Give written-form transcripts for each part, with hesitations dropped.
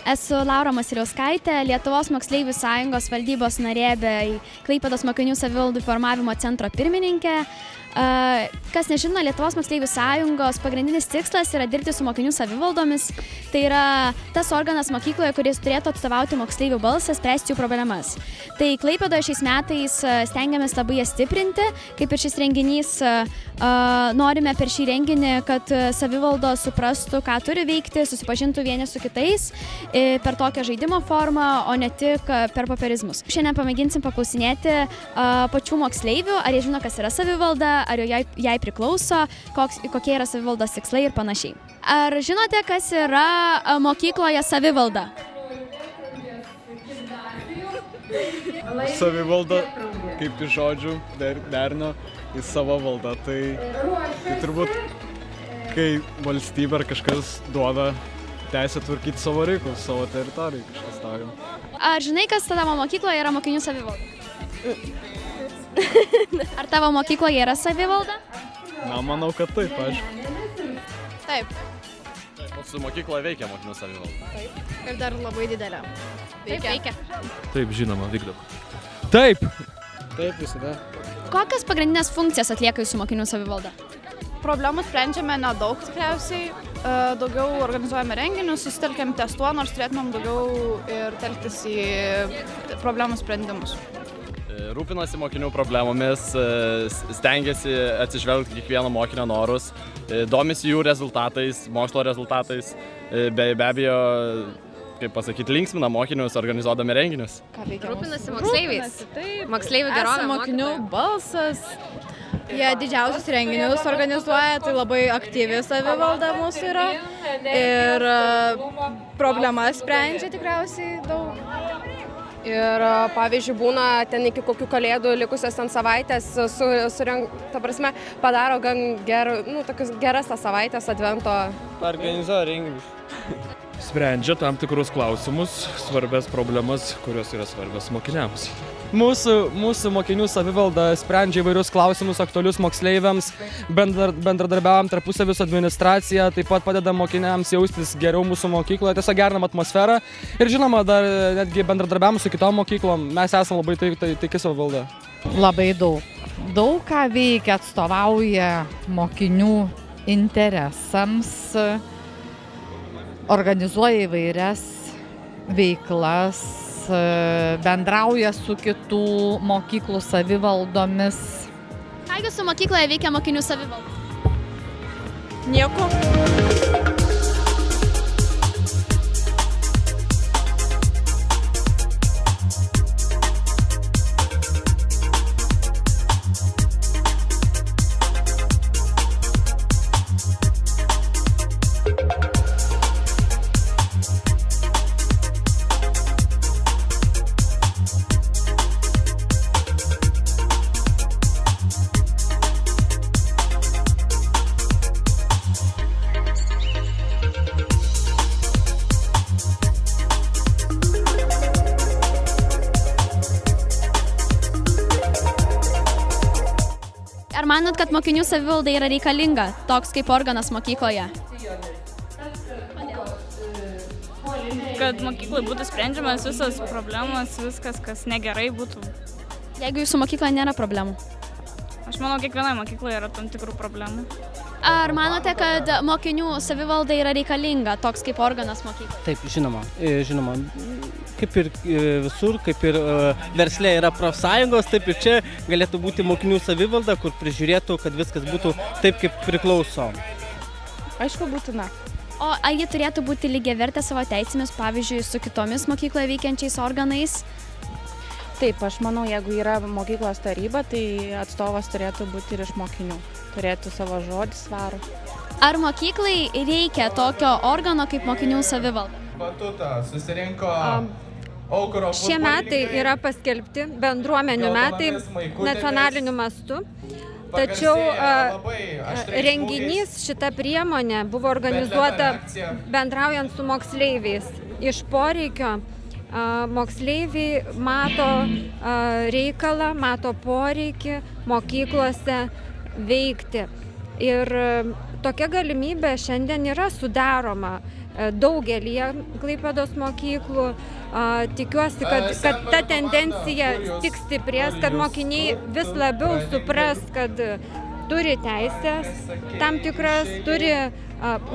Esu Laura Masiliauskaitė, Lietuvos moksleivių sąjungos valdybos narė bei Klaipėdos mokinių savivaldų formavimo centro pirmininkė. Kas nežino, Lietuvos moksleivių sąjungos pagrindinis tikslas yra dirbti su mokinių savivaldomis. Tai yra tas organas mokykloje, kuris turėtų atstovauti moksleivių balsą, spręsti jų problemas. Tai Klaipėdoje šiais metais stengiamės labai jas stiprinti, kaip ir šis renginys. Norime per šį renginį, kad savivaldos suprastų, ką turi veikti, susipažintų vieni su kitais per tokią žaidimo formą, o ne tik per popierizmus. Šiandien pamėginsim paklausinėti pačių moksleivių, ar jie žino, kas yra savivalda, ar jai priklauso, kokie yra savivaldos tikslai ir panašiai. Ar žinote, kas yra mokykloje savivalda? Savivalda, kaip iš žodžių derino į savo valdą, tai turbūt, kai valstybė ar kažkas duoda teisę tvarkyti savo reikalus, savo teritorijai, kažkas tokio. Ar žinai, kas tavo mokykloje yra mokinių savivalda? Ar tavo mokykloje yra savivalda? Na, manau, kad taip, aišku. Taip. Mūsų mokykloje veikia mokinių savivalda. Taip. Ir dar labai didelė. Veikia. Taip, žinoma, vykdom. Taip! Taip, visada. Kokias pagrindinės funkcijas atlieka jūsų mokinių savivalda? Problemų sprendžiame nedaug tikriausiai. Daugiau organizuojame renginius, susitelkiam ties tuo, nors turėtumėm daugiau ir telktis į problemų sprendimus. Rūpinasi mokinių problemomis, stengiasi atsižvelgti kiekvieno mokinio norus, domisi jų rezultatais, mokslo rezultatais, be abejo, kaip pasakyti, linksmina mokinius, organizuodami renginius. Rūpinasi moksleiviais. Moksleivių gerovė. Mokinių balsas. Jie didžiausius renginius organizuoja, tai labai aktyvi savivalda mūsų yra. Ir problemas sprendžia tikriausiai daug. Ir pavyzdžiui, būna ten iki kokių kalėdų likusios ten savaitės, padaro gan tokias geras tas savaitės advento. Organizuoja renginius. Sprendžia tam tikrus klausimus, svarbias problemas, kurios yra svarbios mokiniams. Mūsų mokinių savivalda sprendžia įvairius klausimus aktualius moksleiviams, bendradarbiaujam tarpusavį su administracija, taip pat padedam mokiniams jaustis geriau mūsų mokykloje, tiesiog gerinam atmosferą ir žinoma, dar netgi bendradarbiaujam su kitom mokyklom, mes esame labai taiki savivalda. Labai daug. Daug ką veikia, atstovauja mokinių interesams, organizuoja įvairias veiklas, bendrauja su kitų mokyklų savivaldomis. Ką jūsų mokykloje veikia mokinių savivalda? Nieko. Ar manot, kad mokinių savivalda yra reikalinga, toks kaip organas mokykloje? Kad mokykloje būtų sprendžiamas visas problemas, viskas, kas negerai būtų. Jeigu jūsų mokykloje nėra problemų? Aš manau, kiekvienoje mokykloje yra tam tikrų problemų. Ar manote, kad mokinių savivalda yra reikalinga, toks kaip organas mokykloje? Taip, žinoma. Kaip ir visur, kaip ir versle yra profsąjungos, taip ir čia galėtų būti mokinių savivalda, kur prižiūrėtų, kad viskas būtų taip, kaip priklauso. Aišku, būtina. O ar ji turėtų būti lygiavertė savo teisėmis, pavyzdžiui, su kitomis mokykloje veikiančiais organais? Taip, aš manau, jeigu yra mokyklos taryba, tai atstovas turėtų būti ir iš mokinių. Turėtų savo žodį svarų. Ar mokyklai reikia tokio organo kaip mokinių savivalda? Šie metai yra paskelbti bendruomenių metai nacionaliniu mastu, tačiau renginys, šita priemonė buvo organizuota bendraujant su moksleiviais. Iš poreikio moksleiviai mato reikalą, mato poreikį mokyklose veikti. Ir tokia galimybė šiandien yra sudaroma. daugelį Klaipėdos mokyklų. Tikiuosi, kad ta tendencija tik stiprės, kad mokiniai vis labiau supras, kad turi teisės tam tikras, turi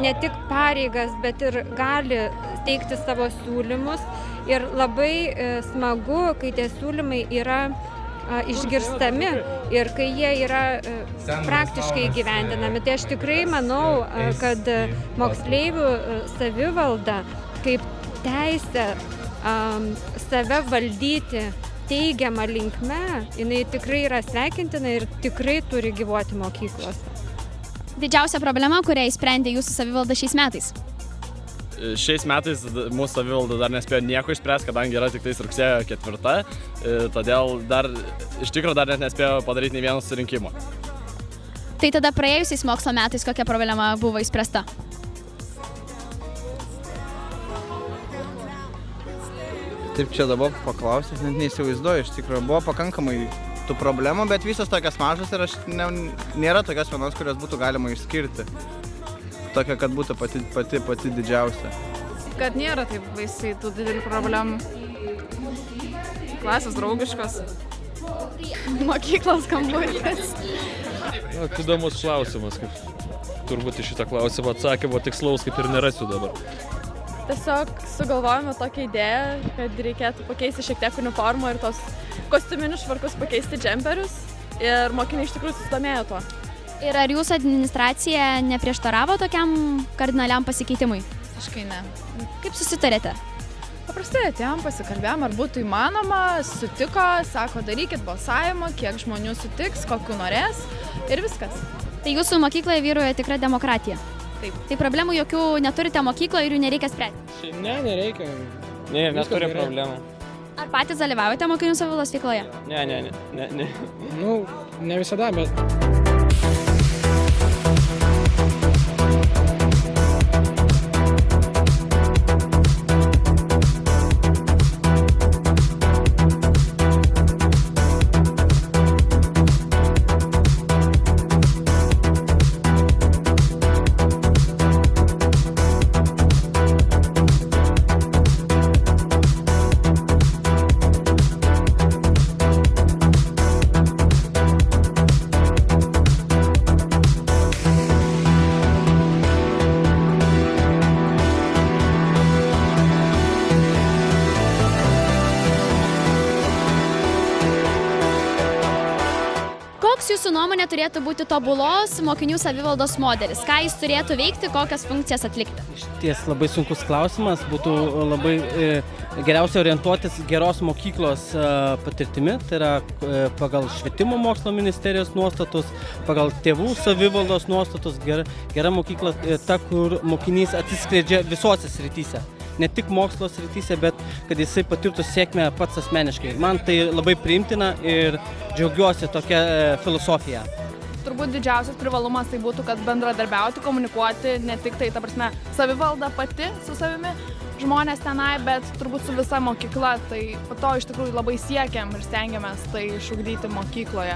ne tik pareigas, bet ir gali teikti savo siūlymus. Ir labai smagu, kai tie siūlymai yra išgirstami ir kai jie yra praktiškai įgyvendinami. Tai aš tikrai manau, kad moksleivių savivalda kaip teisė save valdyti teigiamą linkme, jinai tikrai yra sveikintina ir tikrai turi gyvuoti mokyklose. Didžiausia problema, kurią įsprendė jūsų savivalda šiais metais? Šiais metais mūsų savivalda dar nespėjo nieko išspręsti, kadangi yra tik tais rugsėjo 4, todėl iš tikrųjų dar net nespėjo padaryti nei vieno susirinkimo. Tai tada praėjusiais mokslo metais kokia problema buvo išspręsta? Taip čia dabar paklausęs, net neįsivaizduoju, iš tikrųjų buvo pakankamai tų problemų, bet visos tokias mažas ir nėra tokios vienos, kurios būtų galima išskirti. Tokia, kad būtų pati didžiausia. Kad nėra taip baisiai tų didelių problemų. Klasės draugiškos. Mokyklos kambutis. Įdomus klausimas, kaip turbūt iš šitą klausimą atsakymo tikslaus kaip ir nerasiu dabar. Tiesiog sugalvojame tokią idėją, kad reikėtų pakeisti šiek tiek uniformą ir tos kostiuminius švarkus pakeisti džemperius. Ir mokiniai iš tikrųjų susidomėjo tuo. Ir ar jūsų administracija neprieštaravo tokiam kardinaliam pasikeitimui? Visiškai ne. Kaip susitarėte? Paprastai atėjom, pasikalbėjom, ar būtų įmanoma, sutiko, sako, darykit balsavimą, kiek žmonių sutiks, kokių norės ir viskas. Tai jūsų mokykloje vyruoja tikra demokratija? Taip. Tai problemų jokių neturite mokykloje ir jų nereikia spręsti? Ne, nereikia. Ne, neturiu problemų. Ar patys dalyvaujate mokinių savivaldos veikloje? Ne. Nu, ne visada, bet... Koks jūsų nuomonė turėtų būti tobulos mokinių savivaldos modelis? Ką jis turėtų veikti, kokias funkcijas atlikti? Ties labai sunkus klausimas, būtų labai geriausia orientuotis geros mokyklos patirtimi, tai yra pagal švietimo mokslo ministerijos nuostatus, pagal tėvų savivaldos nuostatus, gera mokykla ta, kur mokinys atsiskleidžia visose srityse. Ne tik mokslo srityse, bet kad jisai patirtų sėkmę pats asmeniškai. Man tai labai priimtina ir džiaugiuosi tokia filosofija. Turbūt didžiausias privalumas tai būtų, kad bendradarbiauti, komunikuoti, ne tik tai, ta prasme, savivalda pati su savimi, žmonės tenai, bet turbūt su visa mokykla. Tai po to iš tikrųjų labai siekiam ir stengiamės tai išugdyti mokykloje.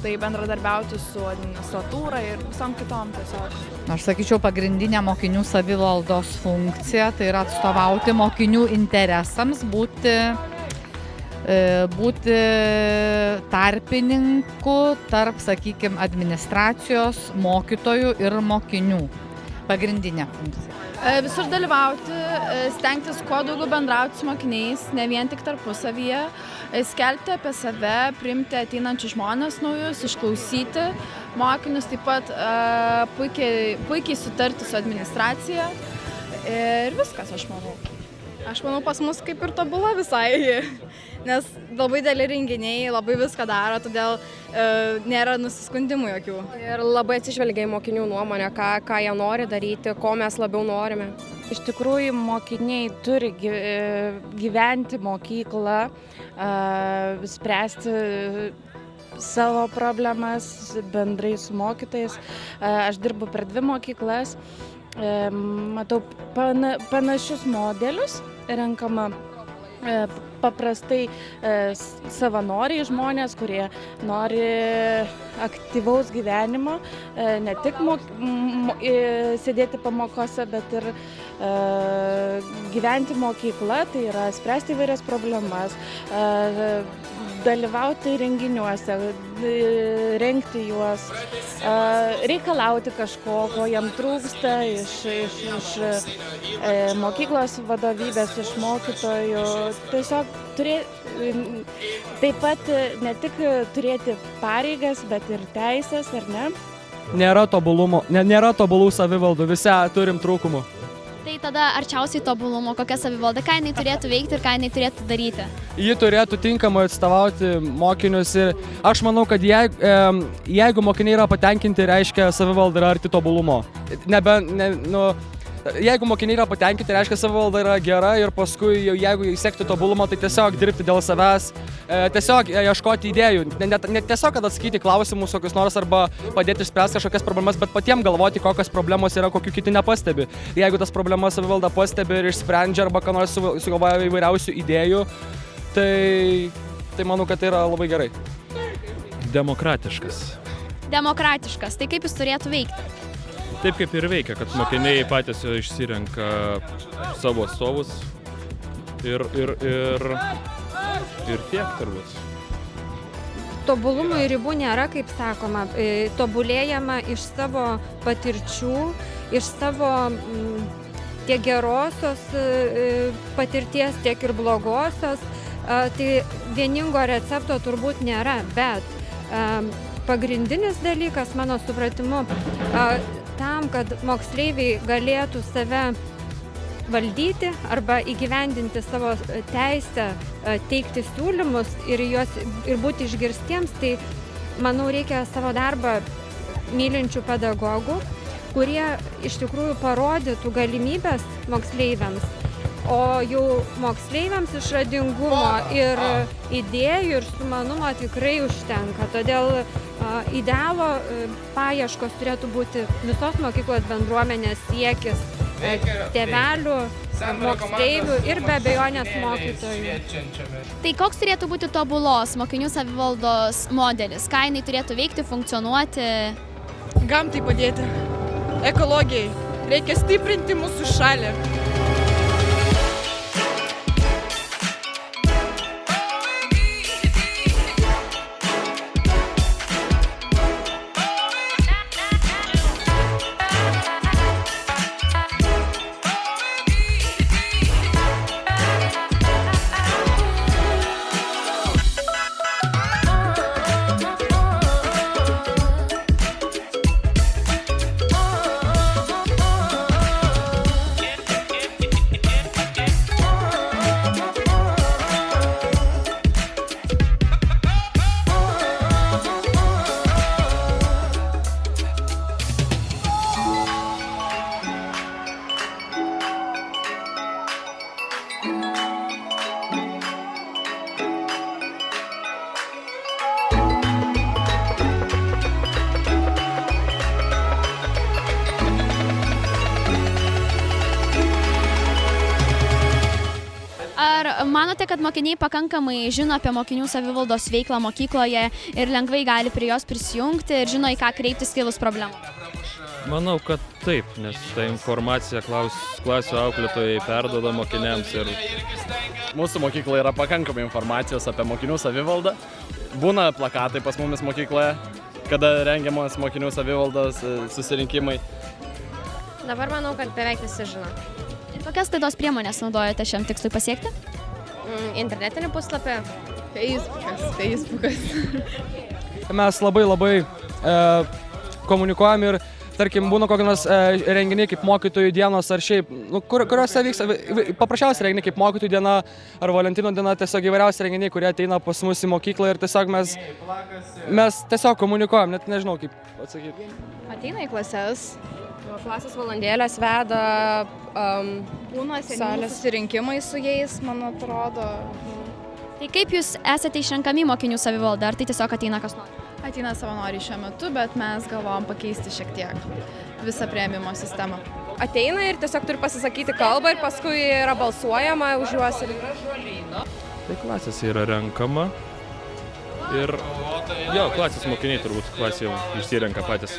Tai bendradarbiauti su administratūra ir visom kitom tiesiog. Aš sakyčiau, pagrindinė mokinių savivaldos funkcija tai yra atstovauti mokinių interesams, būti tarpininku tarp, sakykime, administracijos, mokytojų ir mokinių. Pagrindinė funkcija. Visur dalyvauti, stengtis kuo daugiau bendrauti su mokiniais, ne vien tik tarpusavyje, skelbti apie save, priimti ateinančius žmones naujus, išklausyti mokinius, taip pat puikiai sutarti su administracija ir viskas, aš manau. Aš manau, pas mus kaip ir tobula visai, nes labai dėlį renginiai, labai viską daro, todėl nėra nusiskundimų jokių. Ir labai atsižvelgia į mokinių nuomonę, ką jie nori daryti, ko mes labiau norime. Iš tikrųjų, mokiniai turi gyventi mokyklą, spręsti savo problemas bendrai su mokytojais. Aš dirbu per 2 mokyklas, matau panašius modelius, renkama paprastai savanoriai žmonės, kurie nori aktyvaus gyvenimo, ne tik sėdėti pamokose, bet ir gyventi mokykla, tai yra spręsti įvairias problemas, dalyvauti renginiuose, rengti juos, reikalauti kažko, ko jam trūksta iš mokyklos vadovybės, iš mokytojų. Tiesiog taip pat ne tik turėti pareigas, bet ir teisės, ar ne? Nėra tobulų savivaldų, visi turim trūkumų. Tai tada arčiausiai tobulumo, kokia savivalda, ką jinai turėtų veikti ir ką jinai turėtų daryti? Ji turėtų tinkamai atstovauti mokinius ir aš manau, kad jeigu mokiniai yra patenkinti, reiškia savivalda yra arti tobulumo. Jeigu mokiniai yra patenkinti, reiškia savivalda yra gera ir paskui, jeigu siekti tobulumo, tai tiesiog dirbti dėl savęs, tiesiog ieškoti idėjų, ne tiesiog, kad atsakyti klausimus kokius nors arba padėti išspręsti kažkokias problemas, bet patiems galvoti, kokios problemos yra, kokių kiti nepastebi. Jeigu tas problemas savivalda pastebi ir išsprendžia arba ką nors sugalvoja įvairiausių idėjų, tai manau, kad tai yra labai gerai. Demokratiškas. Demokratiškas, tai kaip jis turėtų veikti? Taip kaip ir veikia, kad mokiniai patys išsirenka savo atstovus ir tiek turbūt. Tobulumui ribų nėra, kaip sakoma, tobulėjama iš savo patirčių, iš savo tiek gerosios patirties, tiek ir blogosios. Tai vieningo recepto turbūt nėra, bet pagrindinis dalykas, mano supratimu, tam, kad moksleiviai galėtų save valdyti arba įgyvendinti savo teisę teikti siūlymus ir būti išgirstiems, tai, manau, reikia savo darbą mylinčių pedagogų, kurie iš tikrųjų parodytų galimybės moksleiviams, o jau moksleiviams išradingumo ir idėjų ir sumanumo tikrai užtenka. Todėl idealo paieškos turėtų būti visos mokyklos bendruomenės siekis, tėvelių, moksleivių ir be abejonės mokytojų. Tai koks turėtų būti tobulos mokinių savivaldos modelis? Ką jinai turėtų veikti, funkcionuoti? Gamtai padėti, ekologijai. Reikia stiprinti mūsų šalį. Ar manote, kad mokiniai pakankamai žino apie mokinių savivaldos veiklą mokykloje ir lengvai gali prie jos prisijungti ir žino, į ką kreiptis kilus problemų? Manau, kad taip, nes tą informaciją klasių auklėtojai perduoda mokiniams ir... Mūsų mokykloje yra pakankamai informacijos apie mokinių savivaldą. Būna plakatai pas mumis mokykloje, kada rengiamos mokinių savivaldos susirinkimai. Dabar manau, kad beveik visi žino. Ir kokias klaidos priemonės naudojate šiam tikslui pasiekti? Internetinį puslapį. Facebookas. Mes labai komunikuojam ir, tarkim, būna kokie nors renginiai kaip mokytojų dienos ar šiaip, kuriuose vyksta paprasčiausiai renginiai kaip mokytojų diena ar Valentino diena, tiesiog įvairiausi renginiai, kurie ateina pas mus į mokyklą ir tiesiog mes tiesiog komunikuojam, net nežinau kaip atsakyti. Ateina į klases. Klasės valandėlės veda būna seniūnų susirinkimai su jais, man atrodo. Tai kaip jūs esate išrenkami mokinių savivaldą, ar tai tiesiog ateina kas nori? Ateina savanoriai šiuo metu, bet mes galvojam pakeisti šiek tiek visą priėmimo sistemą. Ateina ir tiesiog turi pasisakyti kalbą ir paskui yra balsuojama už juos. Tai klasėse yra renkama Ir jo, klasės mokiniai turbūt klasė jau išsirenka patys.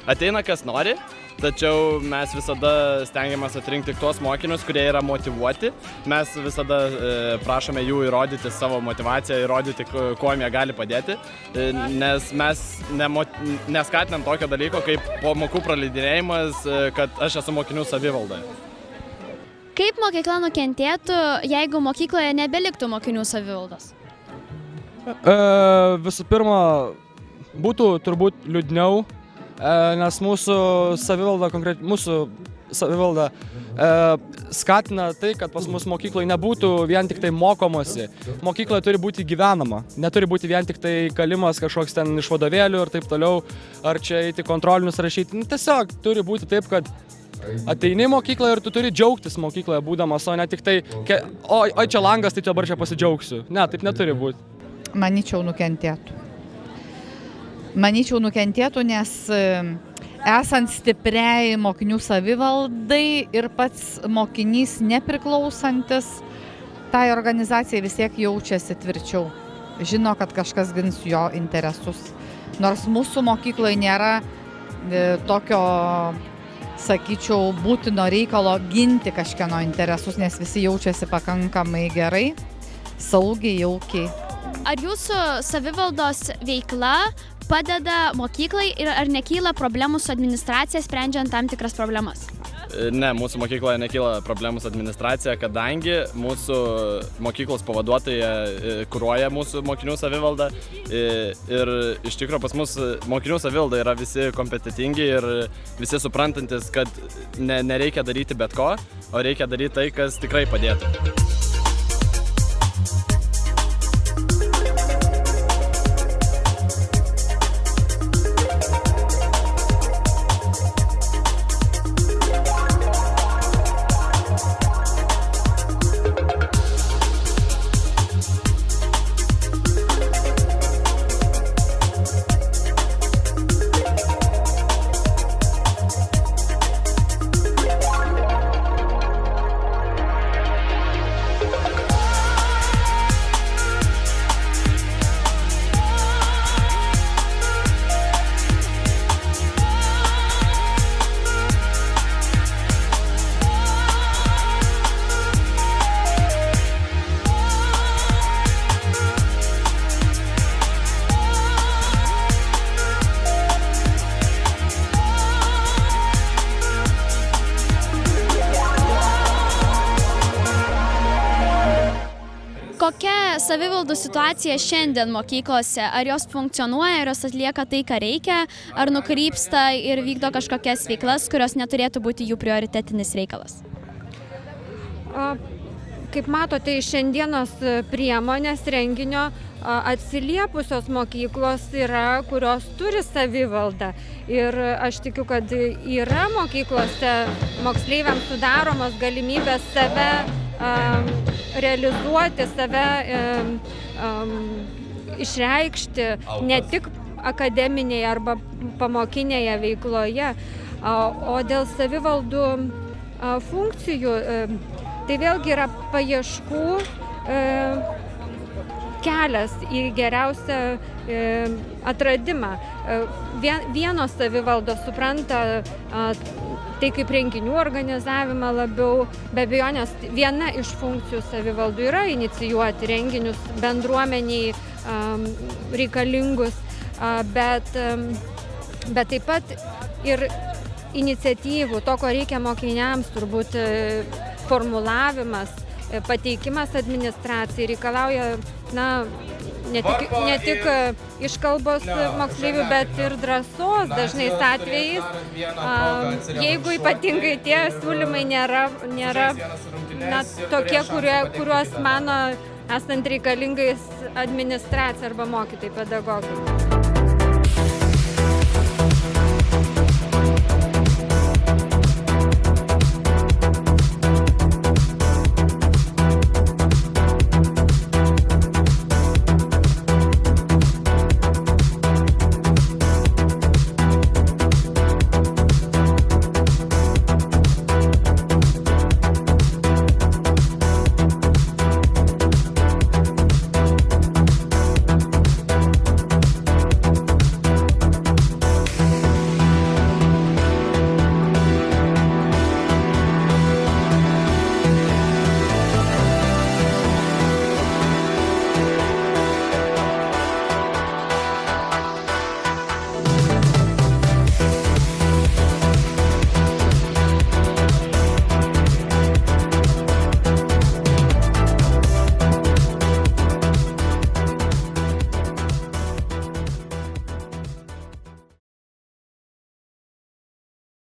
Ateina kas nori, tačiau mes visada stengiamės atrinkti tuos mokinius, kurie yra motyvuoti. Mes visada prašome jų įrodyti savo motyvaciją, įrodyti, kuo jie gali padėti, nes mes neskatinam tokio dalyko kaip pamokų praleidinėjimas, kad aš esu mokinių savivaldoje. Kaip mokykla nukentėtų, jeigu mokykloje nebeliktų mokinių savivaldos? Visų pirma, būtų turbūt liūdniau, nes mūsų savivalda skatina tai, kad pas mus mokykloje nebūtų vien tik tai mokomosi. Mokykloje turi būti gyvenama, neturi būti vien tik tai kalimas kažkoks ten iš vadovėlių ir taip toliau, ar čia eiti kontrolinius rašyti. Tiesiog turi būti taip, kad ateini į mokyklą ir tu turi džiaugtis mokykloje būdamas, o ne tik tai, oi čia langas, tai dabar čia pasidžiaugsiu. Ne, taip neturi būti. Manyčiau nukentėtų, nes esant stipriai mokinių savivaldai ir pats mokinys nepriklausantis, tai organizacijai vis tiek jaučiasi tvirčiau. Žino, kad kažkas gins jo interesus. Nors mūsų mokykloje nėra tokio, sakyčiau, būtino reikalo ginti kažkieno interesus, nes visi jaučiasi pakankamai gerai, saugiai, jaukiai. Ar jūsų savivaldos veikla padeda mokyklai ir ar nekyla problemų su administracija sprendžiant tam tikras problemas? Ne, mūsų mokykloje nekyla problemų su administracija, kadangi mūsų mokyklos pavaduotoja kuruoja mūsų mokinių savivaldą ir iš tikrųjų pas mus mokinių savivalda yra visi kompetentingi ir visi suprantantis, kad nereikia daryti bet ko, o reikia daryti tai, kas tikrai padėtų. Kokia savivaldų situacija šiandien mokyklose? Ar jos funkcionuoja, ar jos atlieka tai, ką reikia, ar nukrypsta ir vykdo kažkokias veiklas, kurios neturėtų būti jų prioritetinis reikalas? Kaip matote, iš šiandienos priemonės renginio atsiliepusios mokyklos yra, kurios turi savivaldą. Ir aš tikiu, kad yra mokyklose moksleiviams sudaromos galimybės save realizuoti, save išreikšti ne tik akademinėje arba pamokinėje veikloje, o dėl savivaldų funkcijų, tai vėlgi yra paieškų kelias į geriausią atradimą. Vienos savivaldos supranta tai kaip renginių organizavimą labiau, be abejonės viena iš funkcijų savivaldų yra inicijuoti renginius bendruomeniai reikalingus, bet taip pat ir iniciatyvų, to, ko reikia mokiniams, turbūt formulavimas, pateikimas administracijai reikalauja, ne tik iškalbos moksleivių, bet ir drąsos dažnais atvejais, jeigu ypatingai tie siūlymai nėra tokie, kuriuos mano esant reikalingais administracija arba mokytojai, pedagogai.